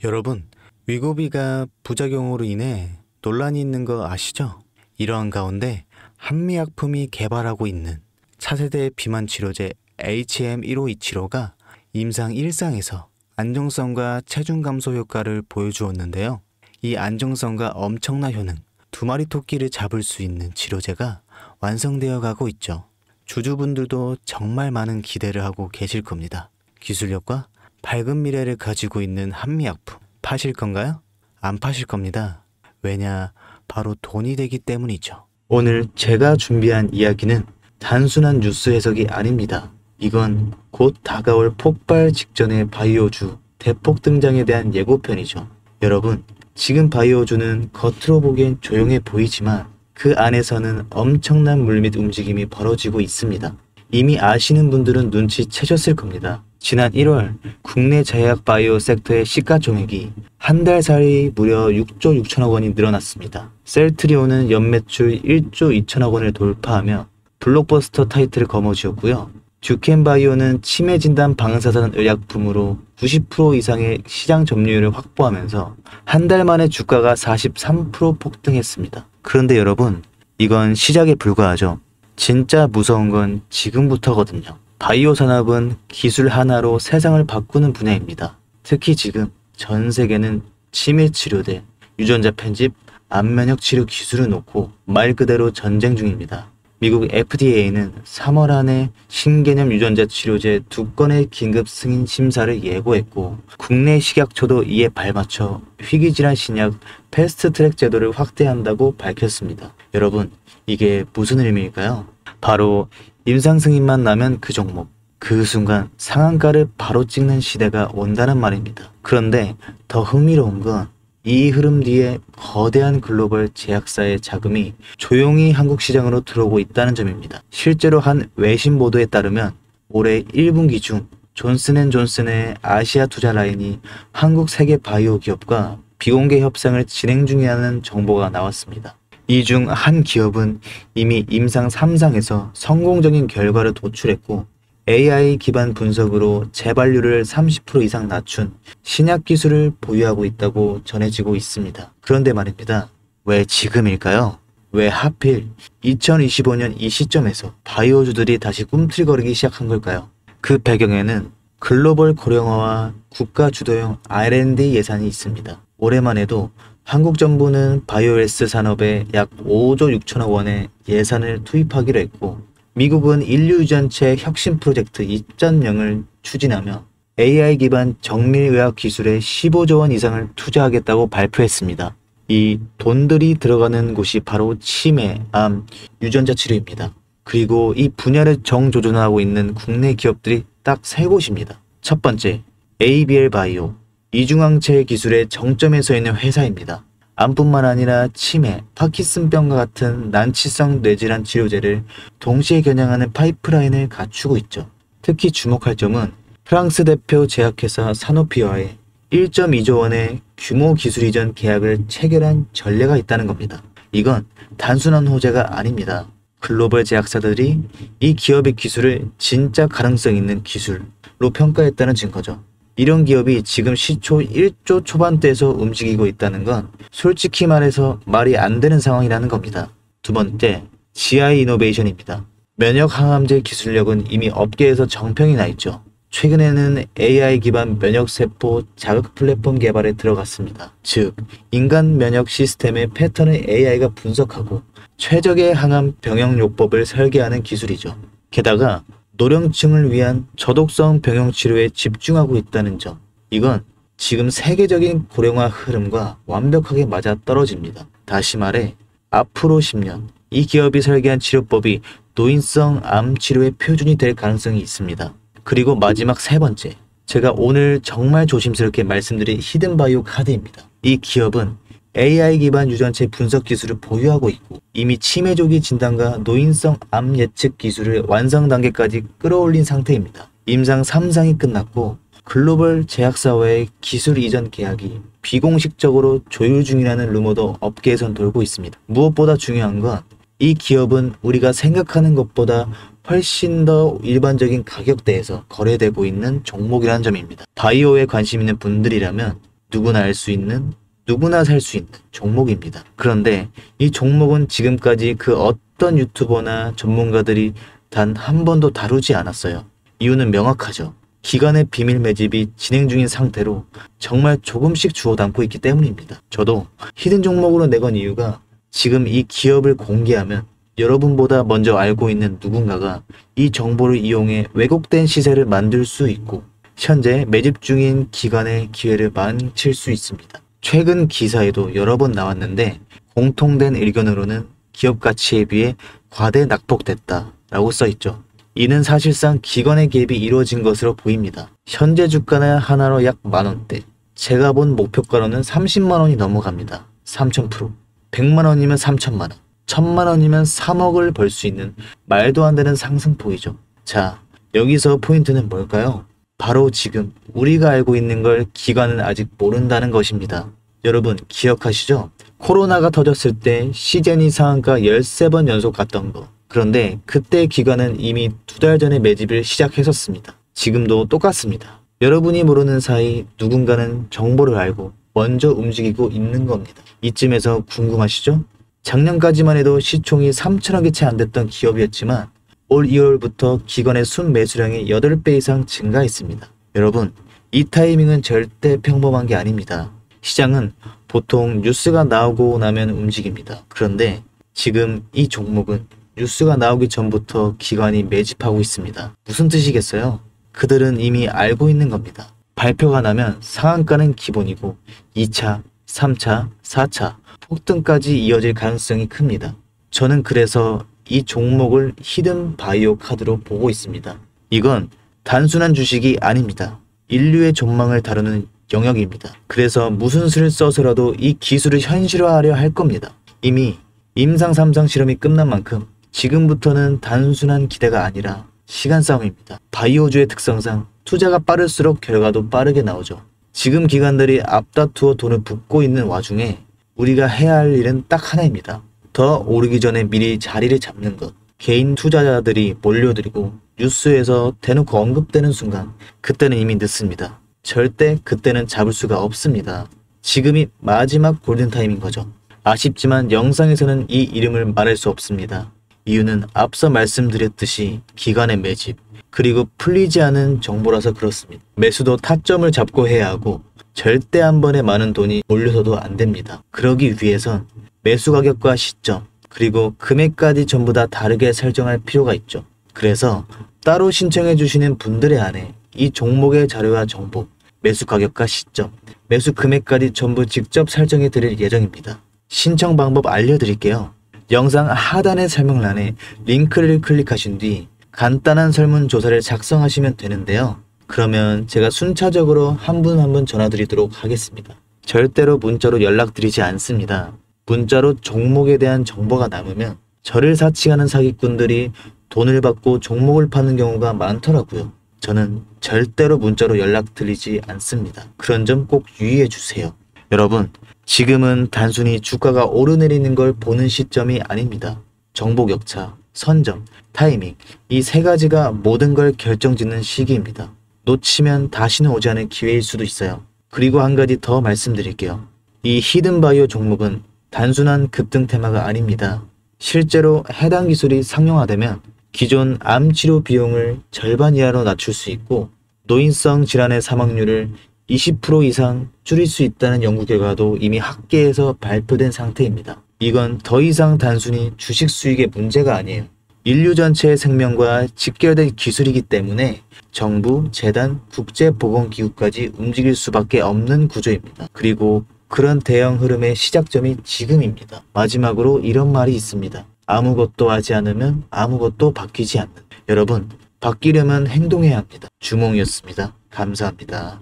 여러분, 위고비가 부작용으로 인해 논란이 있는 거 아시죠? 이러한 가운데 한미약품이 개발하고 있는 차세대 비만 치료제 HM1527호가 임상 1상에서 안정성과 체중 감소 효과를 보여주었는데요. 이 안정성과 엄청난 효능, 두 마리 토끼를 잡을 수 있는 치료제가 완성되어 가고 있죠. 주주분들도 정말 많은 기대를 하고 계실 겁니다. 기술력과 밝은 미래를 가지고 있는 한미약품 파실 건가요? 안 파실 겁니다. 왜냐? 바로 돈이 되기 때문이죠. 오늘 제가 준비한 이야기는 단순한 뉴스 해석이 아닙니다. 이건 곧 다가올 폭발 직전의 바이오주 대폭 등장에 대한 예고편이죠. 여러분, 지금 바이오주는 겉으로 보기엔 조용해 보이지만 그 안에서는 엄청난 물밑 움직임이 벌어지고 있습니다. 이미 아시는 분들은 눈치채셨을 겁니다. 지난 1월 국내 제약 바이오 섹터의 시가총액이 한 달 사이 무려 6조 6천억 원이 늘어났습니다. 셀트리온은 연매출 1조 2천억 원을 돌파하며 블록버스터 타이틀을 거머쥐었고요. 듀켄바이오는 치매 진단 방사선 의약품으로 90% 이상의 시장 점유율을 확보하면서 한 달 만에 주가가 43% 폭등했습니다. 그런데 여러분, 이건 시작에 불과하죠. 진짜 무서운 건 지금부터거든요. 바이오 산업은 기술 하나로 세상을 바꾸는 분야입니다. 특히 지금 전 세계는 치매 치료대, 유전자 편집, 암면역 치료 기술을 놓고 말 그대로 전쟁 중입니다. 미국 FDA는 3월 안에 신개념 유전자 치료제 2건의 긴급 승인 심사를 예고했고 국내 식약처도 이에 발맞춰 희귀질환 신약 패스트트랙 제도를 확대한다고 밝혔습니다. 여러분, 이게 무슨 의미일까요? 바로 임상 승인만 나면 그 종목, 그 순간 상한가를 바로 찍는 시대가 온다는 말입니다. 그런데 더 흥미로운 건 이 흐름 뒤에 거대한 글로벌 제약사의 자금이 조용히 한국 시장으로 들어오고 있다는 점입니다. 실제로 한 외신 보도에 따르면 올해 1분기 중 존슨앤존슨의 아시아 투자 라인이 한국 세계 바이오 기업과 비공개 협상을 진행 중이라는 정보가 나왔습니다. 이 중 한 기업은 이미 임상 3상에서 성공적인 결과를 도출했고 AI 기반 분석으로 재발률을 30% 이상 낮춘 신약 기술을 보유하고 있다고 전해지고 있습니다. 그런데 말입니다. 왜 지금일까요? 왜 하필 2025년 이 시점에서 바이오주들이 다시 꿈틀거리기 시작한 걸까요? 그 배경에는 글로벌 고령화와 국가 주도형 R&D 예산이 있습니다. 올해만 해도 한국 정부는 바이오헬스 산업에 약 5조 6천억 원의 예산을 투입하기로 했고 미국은 인류유전체 혁신 프로젝트 2.0을 추진하며 AI 기반 정밀의학 기술에 15조 원 이상을 투자하겠다고 발표했습니다. 이 돈들이 들어가는 곳이 바로 치매, 암, 유전자 치료입니다. 그리고 이 분야를 정조준하고 있는 국내 기업들이 딱 세 곳입니다. 첫 번째, ABL 바이오, 이중항체 기술의 정점에 서 있는 회사입니다. 암뿐만 아니라 치매, 파킨슨병과 같은 난치성 뇌질환 치료제를 동시에 겨냥하는 파이프라인을 갖추고 있죠. 특히 주목할 점은 프랑스 대표 제약회사 사노피와의 1.2조 원의 규모 기술 이전 계약을 체결한 전례가 있다는 겁니다. 이건 단순한 호재가 아닙니다. 글로벌 제약사들이 이 기업의 기술을 진짜 가능성 있는 기술로 평가했다는 증거죠. 이런 기업이 지금 시초 1조 초반대에서 움직이고 있다는 건 솔직히 말해서 말이 안 되는 상황이라는 겁니다. 두 번째, GI 이노베이션입니다. 면역 항암제 기술력은 이미 업계에서 정평이 나 있죠. 최근에는 AI 기반 면역세포 자극 플랫폼 개발에 들어갔습니다. 즉, 인간 면역 시스템의 패턴을 AI가 분석하고 최적의 항암 병역요법을 설계하는 기술이죠. 게다가 노령층을 위한 저독성 병용 치료에 집중하고 있다는 점, 이건 지금 세계적인 고령화 흐름과 완벽하게 맞아떨어집니다. 다시 말해 앞으로 10년 이 기업이 설계한 치료법이 노인성 암 치료의 표준이 될 가능성이 있습니다. 그리고 마지막 세 번째, 제가 오늘 정말 조심스럽게 말씀드린 히든바이오 카드입니다. 이 기업은 AI 기반 유전체 분석 기술을 보유하고 있고 이미 치매 조기 진단과 노인성 암 예측 기술을 완성 단계까지 끌어올린 상태입니다. 임상 3상이 끝났고 글로벌 제약사와의 기술 이전 계약이 비공식적으로 조율 중이라는 루머도 업계에선 돌고 있습니다. 무엇보다 중요한 건 이 기업은 우리가 생각하는 것보다 훨씬 더 일반적인 가격대에서 거래되고 있는 종목이라는 점입니다. 바이오에 관심 있는 분들이라면 누구나 알 수 있는, 누구나 살 수 있는 종목입니다. 그런데 이 종목은 지금까지 그 어떤 유튜버나 전문가들이 단 한 번도 다루지 않았어요. 이유는 명확하죠. 기관의 비밀 매집이 진행 중인 상태로 정말 조금씩 주워 담고 있기 때문입니다. 저도 히든 종목으로 내건 이유가 지금 이 기업을 공개하면 여러분보다 먼저 알고 있는 누군가가 이 정보를 이용해 왜곡된 시세를 만들 수 있고 현재 매집 중인 기관의 기회를 망칠 수 있습니다. 최근 기사에도 여러 번 나왔는데 공통된 의견으로는 기업 가치에 비해 과대 낙폭됐다 라고 써있죠. 이는 사실상 기관의 개입이 이루어진 것으로 보입니다. 현재 주가는 하나로 약 만원대, 제가 본 목표가로는 30만원이 넘어갑니다. 3000%. 100만원이면 3천만원, 1000만원이면 3억을 벌 수 있는 말도 안 되는 상승폭이죠. 자, 여기서 포인트는 뭘까요? 바로 지금 우리가 알고 있는 걸 기관은 아직 모른다는 것입니다. 여러분 기억하시죠? 코로나가 터졌을 때 시제니 상한가 13번 연속 갔던 거. 그런데 그때 기관은 이미 2달 전에 매집을 시작했었습니다. 지금도 똑같습니다. 여러분이 모르는 사이 누군가는 정보를 알고 먼저 움직이고 있는 겁니다. 이쯤에서 궁금하시죠? 작년까지만 해도 시총이 3천억이 채 안 됐던 기업이었지만 올 2월부터 기관의 순매수량이 8배 이상 증가했습니다. 여러분, 이 타이밍은 절대 평범한 게 아닙니다. 시장은 보통 뉴스가 나오고 나면 움직입니다. 그런데 지금 이 종목은 뉴스가 나오기 전부터 기관이 매집하고 있습니다. 무슨 뜻이겠어요? 그들은 이미 알고 있는 겁니다. 발표가 나면 상한가는 기본이고 2차, 3차, 4차 폭등까지 이어질 가능성이 큽니다. 저는 그래서 이 종목을 히든 바이오 카드로 보고 있습니다. 이건 단순한 주식이 아닙니다. 인류의 전망을 다루는 영역입니다. 그래서 무슨 수를 써서라도 이 기술을 현실화하려 할 겁니다. 이미 임상 3상 실험이 끝난 만큼 지금부터는 단순한 기대가 아니라 시간 싸움입니다. 바이오주의 특성상 투자가 빠를수록 결과도 빠르게 나오죠. 지금 기관들이 앞다투어 돈을 붓고 있는 와중에 우리가 해야 할 일은 딱 하나입니다. 더 오르기 전에 미리 자리를 잡는 것. 개인 투자자들이 몰려들고 뉴스에서 대놓고 언급되는 순간 그때는 이미 늦습니다. 절대 그때는 잡을 수가 없습니다. 지금이 마지막 골든타임인 거죠. 아쉽지만 영상에서는 이 이름을 말할 수 없습니다. 이유는 앞서 말씀드렸듯이 기관의 매집, 그리고 풀리지 않은 정보라서 그렇습니다. 매수도 타점을 잡고 해야 하고 절대 한 번에 많은 돈이 몰려서도 안 됩니다. 그러기 위해선 매수 가격과 시점, 그리고 금액까지 전부 다 다르게 설정할 필요가 있죠. 그래서 따로 신청해 주시는 분들의 안에 이 종목의 자료와 정보, 매수 가격과 시점, 매수 금액까지 전부 직접 설정해 드릴 예정입니다. 신청 방법 알려드릴게요. 영상 하단의 설명란에 링크를 클릭하신 뒤 간단한 설문조사를 작성하시면 되는데요. 그러면 제가 순차적으로 한 분 한 분 전화드리도록 하겠습니다. 절대로 문자로 연락드리지 않습니다. 문자로 종목에 대한 정보가 남으면 저를 사칭하는 사기꾼들이 돈을 받고 종목을 파는 경우가 많더라고요. 저는 절대로 문자로 연락드리지 않습니다. 그런 점 꼭 유의해 주세요. 여러분, 지금은 단순히 주가가 오르내리는 걸 보는 시점이 아닙니다. 정보 격차, 선점, 타이밍, 이 세 가지가 모든 걸 결정짓는 시기입니다. 놓치면 다시는 오지 않을 기회일 수도 있어요. 그리고 한 가지 더 말씀드릴게요. 이 히든바이오 종목은 단순한 급등 테마가 아닙니다. 실제로 해당 기술이 상용화되면 기존 암 치료 비용을 절반 이하로 낮출 수 있고 노인성 질환의 사망률을 20% 이상 줄일 수 있다는 연구 결과도 이미 학계에서 발표된 상태입니다. 이건 더 이상 단순히 주식 수익의 문제가 아니에요. 인류 전체의 생명과 직결된 기술이기 때문에 정부, 재단, 국제보건기구까지 움직일 수밖에 없는 구조입니다. 그리고 그런 대형 흐름의 시작점이 지금입니다. 마지막으로 이런 말이 있습니다. 아무것도 하지 않으면 아무것도 바뀌지 않는. 여러분, 바뀌려면 행동해야 합니다. 주몽이었습니다. 감사합니다.